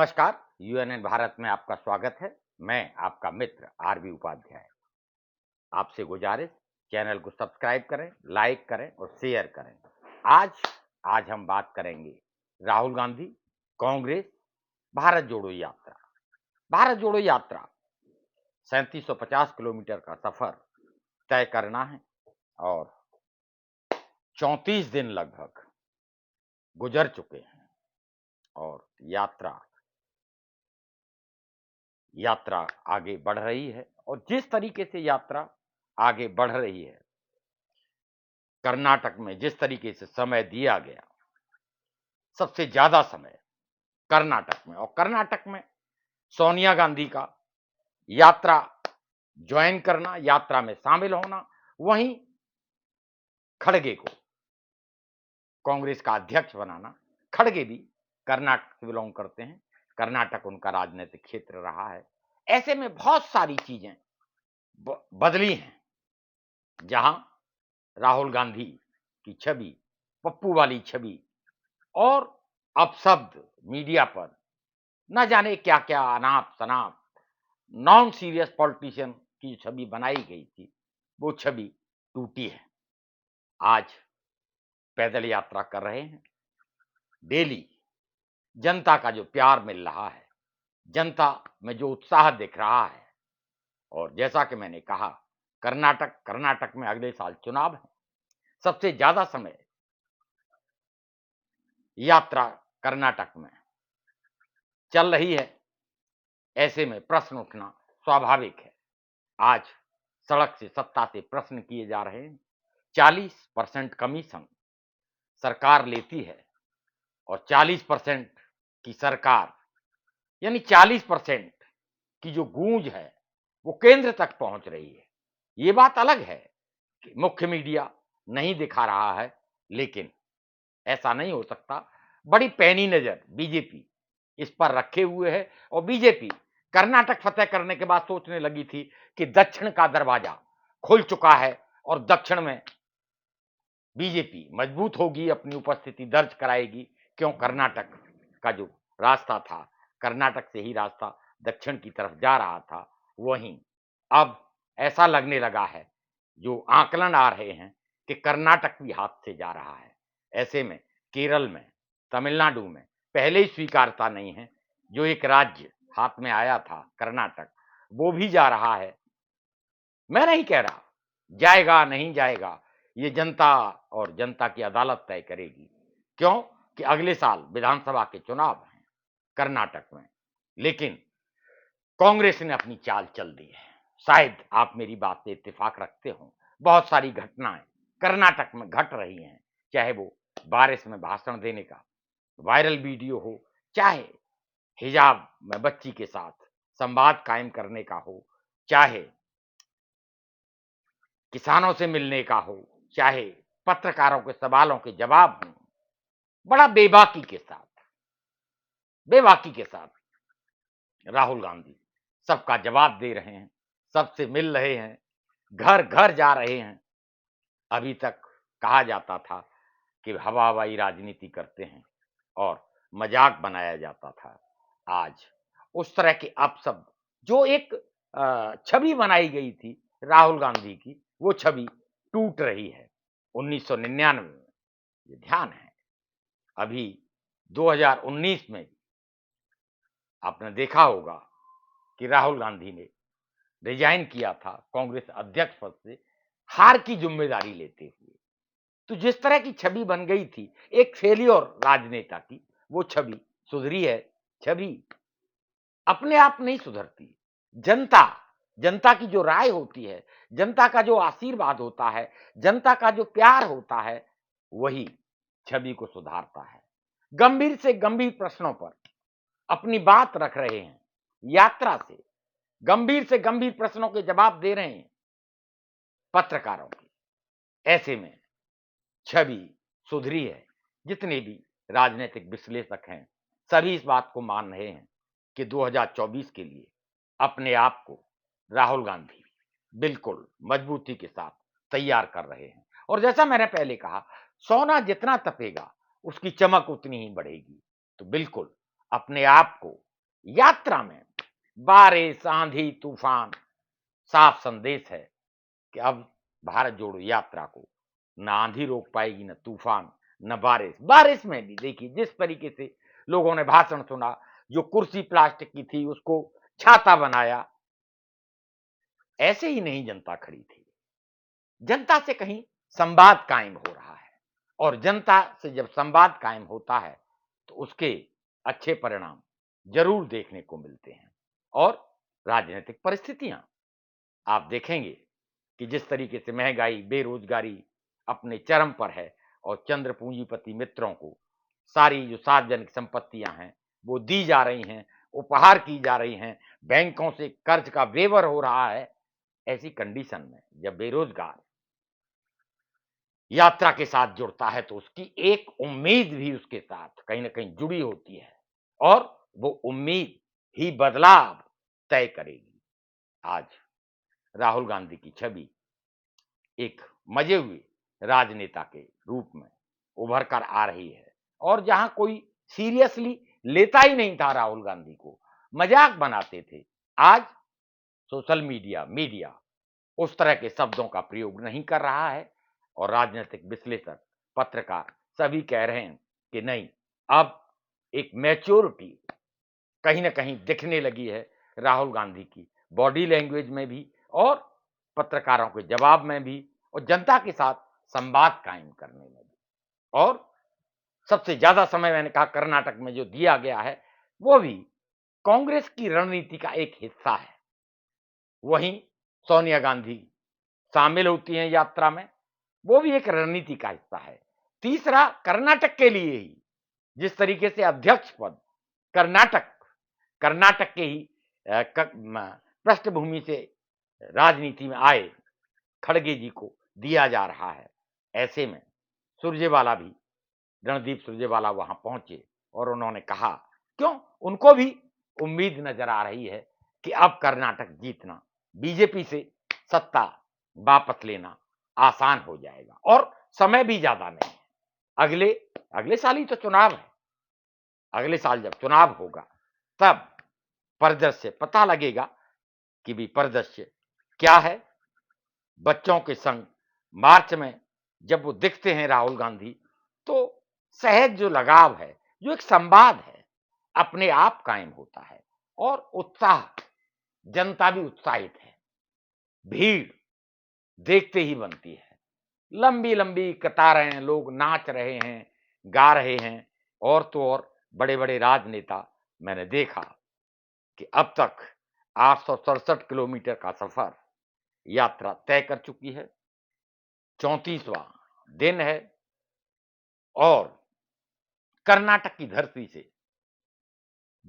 नमस्कार, यूएनएन भारत में आपका स्वागत है। मैं आपका मित्र आरबी उपाध्याय। आपसे गुजारिश, चैनल को सब्सक्राइब करें, लाइक करें और शेयर करें। आज आज हम बात करेंगे राहुल गांधी, कांग्रेस, भारत जोड़ो यात्रा। भारत जोड़ो यात्रा 3750 किलोमीटर का सफर तय करना है और 34 दिन लगभग गुजर चुके हैं और यात्रा आगे बढ़ रही है। और जिस तरीके से यात्रा आगे बढ़ रही है, कर्नाटक में जिस तरीके से समय दिया गया, सबसे ज्यादा समय कर्नाटक में, और कर्नाटक में सोनिया गांधी का यात्रा ज्वाइन करना, यात्रा में शामिल होना, वहीं खड़गे को कांग्रेस का अध्यक्ष बनाना। खड़गे भी कर्नाटक से बिलोंग करते हैं, कर्नाटक उनका राजनीतिक क्षेत्र रहा है। ऐसे में बहुत सारी चीजें बदली हैं। जहां राहुल गांधी की छवि, पप्पू वाली छवि, और अपशब्द मीडिया पर न जाने क्या क्या अनाप शनाप नॉन सीरियस पॉलिटिशियन की छवि बनाई गई थी, वो छवि टूटी है। आज पैदल यात्रा कर रहे हैं। डेली जनता का जो प्यार मिल रहा है, जनता में जो उत्साह दिख रहा है, और जैसा कि मैंने कहा, कर्नाटक में अगले साल चुनाव है। सबसे ज्यादा समय यात्रा कर्नाटक में चल रही है। ऐसे में प्रश्न उठना स्वाभाविक है। आज सड़क से, सत्ता से प्रश्न किए जा रहे हैं। 40% कमीशन सरकार लेती है और 40% की सरकार, यानी 40% की जो गूंज है वो केंद्र तक पहुंच रही है। ये बात अलग है कि मुख्य मीडिया नहीं दिखा रहा है, लेकिन ऐसा नहीं हो सकता। बड़ी पैनी नजर बीजेपी इस पर रखे हुए है, और बीजेपी कर्नाटक फतेह करने के बाद सोचने लगी थी कि दक्षिण का दरवाजा खुल चुका है और दक्षिण में बीजेपी मजबूत होगी, अपनी उपस्थिति दर्ज कराएगी। क्यों? कर्नाटक का जो रास्ता था, कर्नाटक से ही रास्ता दक्षिण की तरफ जा रहा था। वहीं अब ऐसा लगने लगा है, जो आकलन आ रहे हैं, कि कर्नाटक भी हाथ से जा रहा है। ऐसे में केरल में, तमिलनाडु में पहले ही स्वीकारता नहीं है। जो एक राज्य हाथ में आया था कर्नाटक, वो भी जा रहा है। मैं नहीं कह रहा जाएगा नहीं जाएगा, ये जनता और जनता की अदालत तय करेगी। क्यों? कि अगले साल विधानसभा के चुनाव हैं कर्नाटक में। लेकिन कांग्रेस ने अपनी चाल चल दी है। शायद आप मेरी बात से इत्तेफाक रखते हो। बहुत सारी घटनाएं कर्नाटक में घट रही हैं, चाहे वो बारिश में भाषण देने का वायरल वीडियो हो, चाहे हिजाब में बच्ची के साथ संवाद कायम करने का हो, चाहे किसानों से मिलने का हो, चाहे पत्रकारों के सवालों के जवाब हों। बड़ा बेबाकी के साथ राहुल गांधी सबका जवाब दे रहे हैं, सबसे मिल रहे हैं, घर घर जा रहे हैं। अभी तक कहा जाता था कि हवा हवाई राजनीति करते हैं और मजाक बनाया जाता था। आज उस तरह के अपशब्द, जो एक छवि बनाई गई थी राहुल गांधी की, वो छवि टूट रही है। 1999 में, ये ध्यान है, अभी 2019 में आपने देखा होगा कि राहुल गांधी ने रिजाइन किया था कांग्रेस अध्यक्ष पद से, हार की जिम्मेदारी लेते हुए। तो जिस तरह की छवि बन गई थी एक फेलियर राजनेता की, वो छवि सुधरी है। छवि अपने आप नहीं सुधरती। जनता जनता की जो राय होती है, जनता का जो आशीर्वाद होता है, जनता का जो प्यार होता है, वही छवि को सुधारता है। गंभीर से गंभीर प्रश्नों पर अपनी बात रख रहे हैं, यात्रा से गंभीर प्रश्नों के जवाब दे रहे हैं पत्रकारों की। ऐसे में छवि सुधरी है। जितने भी राजनीतिक विश्लेषक हैं, सभी इस बात को मान रहे हैं कि 2024 के लिए अपने आप को राहुल गांधी बिल्कुल मजबूती के साथ तैयार कर रहे हैं। और जैसा मैंने पहले कहा, सोना जितना तपेगा उसकी चमक उतनी ही बढ़ेगी। तो बिल्कुल अपने आप को यात्रा में बारिश, आंधी, तूफान साफ संदेश है कि अब भारत जोड़ो यात्रा को ना आंधी रोक पाएगी, न तूफान, न बारिश। बारिश में भी देखिए जिस तरीके से लोगों ने भाषण सुना, जो कुर्सी प्लास्टिक की थी उसको छाता बनाया, ऐसे ही नहीं जनता खड़ी थी। जनता से कहीं संवाद कायम हो रहा है और जनता से जब संवाद कायम होता है तो उसके अच्छे परिणाम जरूर देखने को मिलते हैं। और राजनीतिक परिस्थितियां आप देखेंगे कि जिस तरीके से महंगाई, बेरोजगारी अपने चरम पर है और चंद्र पूंजीपति मित्रों को सारी जो सार्वजनिक संपत्तियां हैं वो दी जा रही हैं, उपहार की जा रही हैं, बैंकों से कर्ज का वेवर हो रहा है। ऐसी कंडीशन में जब बेरोजगार यात्रा के साथ जुड़ता है तो उसकी एक उम्मीद भी उसके साथ कहीं न कहीं जुड़ी होती है और वो उम्मीद ही बदलाव तय करेगी। आज राहुल गांधी की छवि एक मजे हुए राजनेता के रूप में उभर कर आ रही है और जहां कोई सीरियसली लेता ही नहीं था राहुल गांधी को, मजाक बनाते थे, आज सोशल मीडिया उस तरह के शब्दों का प्रयोग नहीं कर रहा है और राजनीतिक विश्लेषक, पत्रकार सभी कह रहे हैं कि नहीं, अब एक मैच्योरिटी कहीं न कहीं दिखने लगी है राहुल गांधी की बॉडी लैंग्वेज में भी और पत्रकारों के जवाब में भी और जनता के साथ संवाद कायम करने में भी। और सबसे ज्यादा समय मैंने कहा कर्नाटक में जो दिया गया है वो भी कांग्रेस की रणनीति का एक हिस्सा है। वहीं सोनिया गांधी शामिल होती हैं यात्रा में, वो भी एक रणनीति का हिस्सा है। तीसरा कर्नाटक के लिए ही जिस तरीके से अध्यक्ष पद कर्नाटक कर्नाटक के ही पृष्ठभूमि से राजनीति में आए खड़गे जी को दिया जा रहा है, ऐसे में सुरजेवाला भी, रणदीप सुरजेवाला वहां पहुंचे और उन्होंने कहा क्यों उनको भी उम्मीद नजर आ रही है कि अब कर्नाटक जीतना, बीजेपी से सत्ता वापस लेना आसान हो जाएगा और समय भी ज्यादा नहीं है। अगले अगले साल ही तो चुनाव है, अगले साल जब चुनाव होगा तब परिदृश्य पता लगेगा कि भी परिदृश्य क्या है। बच्चों के संग मार्च में जब वो दिखते हैं राहुल गांधी तो सहज जो लगाव है, जो एक संवाद है, अपने आप कायम होता है और उत्साह, जनता भी उत्साहित है, भीड़ देखते ही बनती है, लंबी लंबी कतारें, लोग नाच रहे हैं, गा रहे हैं और तो और बड़े बड़े राजनेता मैंने देखा कि अब तक 867 किलोमीटर का सफर यात्रा तय कर चुकी है, 34वां दिन है और कर्नाटक की धरती से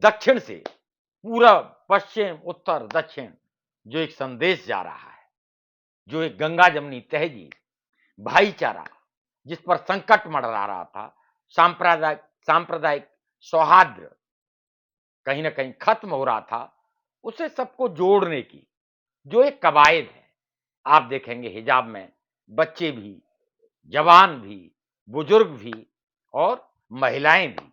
दक्षिण से पूरब, पश्चिम, उत्तर, दक्षिण जो एक संदेश जा रहा है, जो एक गंगा जमनी तहजीब, भाईचारा जिस पर संकट मंडरा रहा था, सांप्रदायिक सांप्रदायिक सौहार्द कहीं ना कहीं खत्म हो रहा था, उसे सबको जोड़ने की जो एक कवायद है। आप देखेंगे हिजाब में बच्चे भी, जवान भी, बुजुर्ग भी और महिलाएं भी,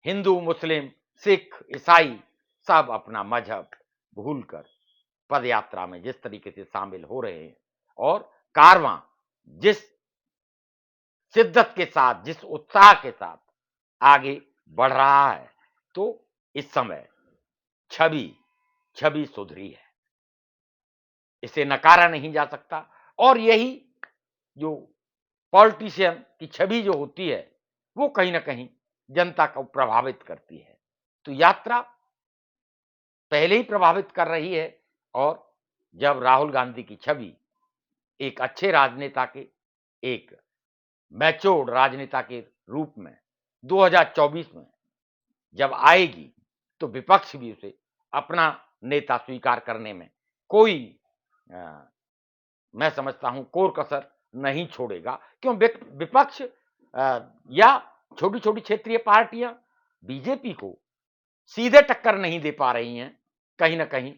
हिंदू, मुस्लिम, सिख, ईसाई सब अपना मजहब भूलकर पदयात्रा में जिस तरीके से शामिल हो रहे हैं और कारवां जिस शिद्दत के साथ, जिस उत्साह के साथ आगे बढ़ रहा है, तो इस समय छवि छवि सुधरी है, इसे नकारा नहीं जा सकता। और यही जो पॉलिटिशियन की छवि जो होती है वो कहीं ना कहीं जनता को प्रभावित करती है। तो यात्रा पहले ही प्रभावित कर रही है और जब राहुल गांधी की छवि एक अच्छे राजनेता के, एक मैच्योर्ड राजनेता के रूप में 2024 में जब आएगी तो विपक्ष भी उसे अपना नेता स्वीकार करने में कोई मैं समझता हूं कोर कसर नहीं छोड़ेगा। क्यों विपक्ष या छोटी छोटी क्षेत्रीय पार्टियां बीजेपी को सीधे टक्कर नहीं दे पा रही हैं, कहीं ना कहीं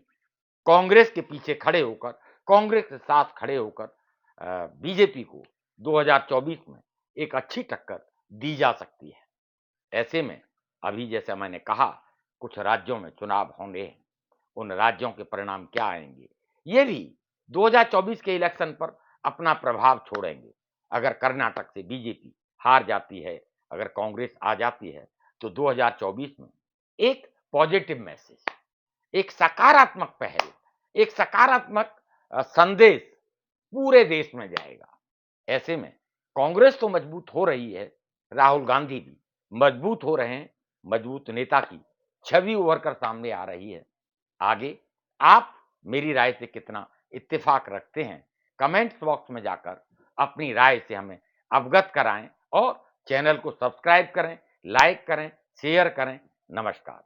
कांग्रेस के पीछे खड़े होकर, कांग्रेस के साथ खड़े होकर बीजेपी को 2024 में एक अच्छी टक्कर दी जा सकती है। ऐसे में अभी जैसा मैंने कहा कुछ राज्यों में चुनाव होंगे हैं, उन राज्यों के परिणाम क्या आएंगे, ये भी 2024 के इलेक्शन पर अपना प्रभाव छोड़ेंगे। अगर कर्नाटक से बीजेपी हार जाती है, अगर कांग्रेस आ जाती है, तो 2024 में एक पॉजिटिव मैसेज, एक सकारात्मक पहल, एक सकारात्मक संदेश पूरे देश में जाएगा। ऐसे में कांग्रेस तो मजबूत हो रही है, राहुल गांधी भी मजबूत हो रहे हैं, मजबूत नेता की छवि उभर कर सामने आ रही है। आगे आप मेरी राय से कितना इत्तेफाक रखते हैं, कमेंट्स बॉक्स में जाकर अपनी राय से हमें अवगत कराएं और चैनल को सब्सक्राइब करें, लाइक करें, शेयर करें। नमस्कार।